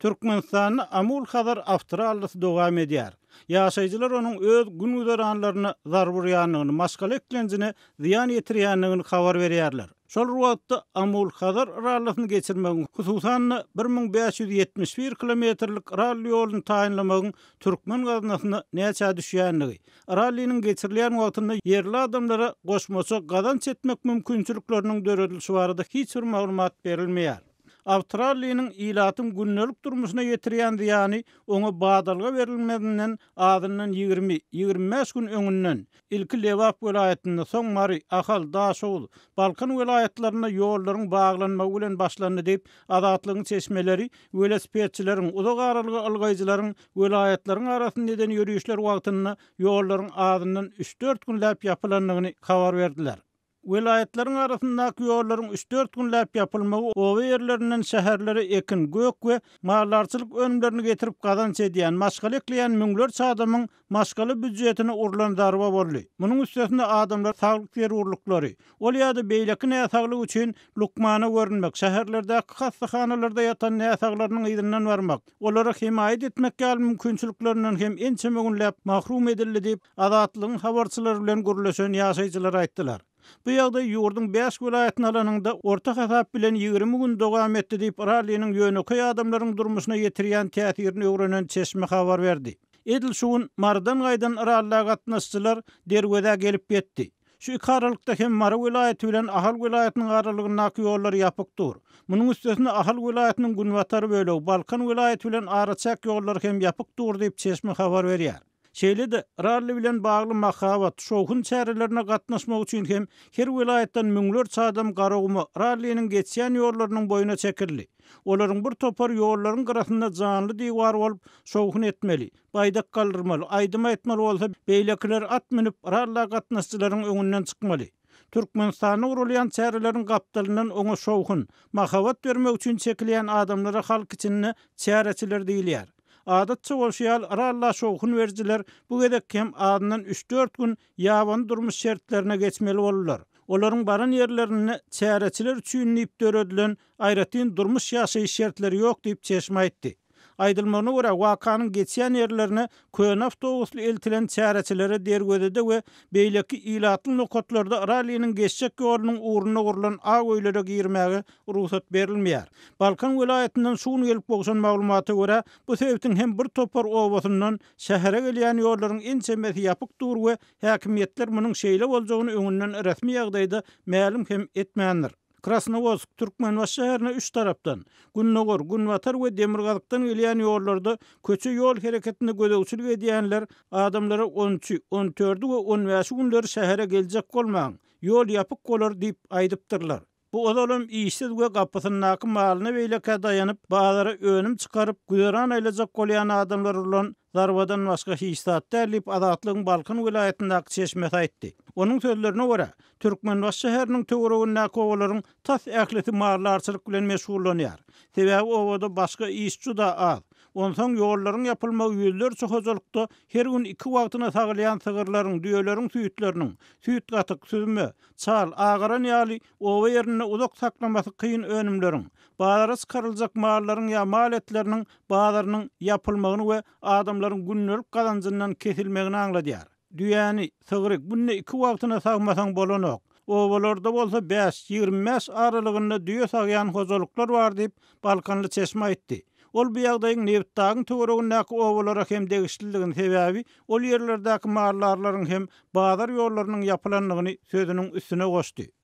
Türkmenistanyň Amul Hadar Avstralyasy dowam edýär. Ýaşaýjylar onuň öz gün güzeranylaryna zarby ýanyny, maşgala eklenjini ziýan ýetirýändigini habar berýärler. Şol wagtda Amul Hadar ralysyny geçirmegiň, hususan 1571 kilometrlik rally ýoluny taýynlamagyň türkmen gaznasyna näçe düşýändigi, rallynyň geçirilýän wagtynda yerli adamlara goşmaça gazanç etmek mümkinçilikleriniň döredilşi barada hiç bir maglumat berilmeýär. Avustraliýanyň ýylatyn günnelik durmuşyna ýetirýän ýani oňa badalga berilmedinden adyndan 20-25 gün öňünden ilki Lewap welaýatyny, soň Mary, Ahal, Daşoğul, Balkan welaýatlaryna ýollaryň baglanmagy bilen başlandy diýip azatlygyň çeşmeleri velosipedçileriň, uzak aralygy algaýjylaryň welaýatlaryň arasyny neden ýürüýüşler wagtyna ýollaryň adyndan 3-4 günläp ýapylandygyny habar berdiler. Welaýatlaryň arasyndaky ýollaryň 3-4 günläp ýapylmagy owa ýerlerinden şäherlere ekin, gök we mallarçylyk önümlerini getirip gazanç edýän, maşgala ekleýän müňlerçe adamyň maşgala büdjetini urlan darba boldy. Munyň üstesinde adamlar saglyk terurluklary, ol ýa-da beýleki näsaglyk üçin lukmana görünmek, şäherlerdäki hastahanalarda ýatan näsaglarynyň ýydynyň barmak, olara himayet etmek ýaly mümkinçiliklerinden hem ençeme günläp mahrum edildi diýip azatlygyň habarçylary bilen gürleşen ýaşaýjylar aýtdylar. Bu ýagdaý ýurdun 5 welaýatyny alanynda orta hasap bilen 20 gün dowam etdi diýip rallynyň ýöneki adamlaryň durmuşyna ýetirýän täsirini öwrenen çeşme habar berdi. Edil şuwun mardan gaýdan rallyga gatnaşçylar derwede gelip ýetdi. Şu iki aralykda hem Mara welaýaty bilen Ahal welaýatynyň aralygynaky ýollar ýapykdyr. Munyň üstesinde Ahal welaýatynyň Günwatary bölegi, Balkan welaýaty bilen Araçak ýollar hem ýapykdyr diýip çeşme habar berýär. Şeýle-de rally bilen bagly mahabat, şowhun çärelerine gatnaşmak üçin hem her welaýatdan müňlerçe adam garagymy rallynyň geçýän ýollarynyň boýuna çekildi. Olaryň bir topar ýollaryň garasynda janly diýwar bolup şowhun etmeli, baýdak galdyrmaly, aýdyma etmeli bolsa beýlekiler at minip rally gatnaşçylaryň öňünden çykmaly. Türkmenistanyň urulýan çäreleriň gapdalyndan oňa şowhun, mahabat bermek üçin çekilýän adamlara halk içinde çäreçiler diýilýär. Adatça bolşýal ralla şowhun berjiler bu gedek hem adyndan 3-4 gün ýaban durmuş şertlerine geçmeli bolurlar. Olaryň baran ýerlerini çäreçiler üçin ýyp döredilen aýratyn durmuş ýaşaýyş şertleri ýok diýip çeşme aýtdy. Aýdylmagyna görä wakanyň geçýän ýerlerine köň awtobusly eltilen çäreçilere derwedede we beýleki ýylatly nokatlarda rallynyň geçjek ýolunyň uğruna gurulan aýlere girmäge ruhsat berilmeýär. Balkan welaýatyndan şuny gelip bolşan maglumata görä bu sebäpden hem bir topar owasyndan şähere gelýän ýollaryň ençemesi ýapykdyr we häkimiýetler munyň şeýle boljagyny öňünden resmi ýagdaýda ma'lum hem etmändir. Krasnovodsk, Türkmenbaş şäherine 3 tarapdan, Günnogor, Günwatar we Demirgazykdan gelýän ýollarda köçe ýol hereketine gödegçilik edýänler adamlara 13, 14 we 15 günleri şähere geljek bolmaň, ýol ýapyk bolar diýip aýdypdyrlar. Bu odalam işsiz we gapysynaky malyna beýleke daýanyp, bazara önüm çykaryp güzeran aýlajak bolýan adamlar ulan zarbadan başga hiç zat dälip azatlygyň Balkan welaýatyndaky çeşmesi aýtdy. Onuň sözlerine görä, Türkmenbaş şäheriniň töweregindäki owalaryň tas ählisi marlarçylyk bilen meşgullanýar. Sebäbi owada başga iş juda az. Onsoň ýollaryň ýapylmagy ýüzlerçe hozalykda her gün 2 wagtyna sagylýan sygyrlaryň, düýeleriň süýtleriniň, süýt gatyk, süzme, çal, agaran ýaly owa ýerine uzak saklamasy kyn önümleriň, bazara çykaryljak mallaryň ýa mal etleriniň bazarynyň ýapylmagyny we adamlaryň günnelik gazanjyndan kesilmegini aňladýar. Düýäni, sygyryk bunny 2 wagtyna sagmasaň bolanok. Owalarda bolsa 5-25 aralygynda düýe sagýan hozalyklar bar diýip Balkanly çeşme aýtdy. Ol bu ýagdaýyň nebitdagyň töweregindäki owalara hem degişliligini sebäbi ol ýerlerdäki mallarlaryň hem bazar ýollarynyň ýapylanlygyny sözüniň üstüne goşdy.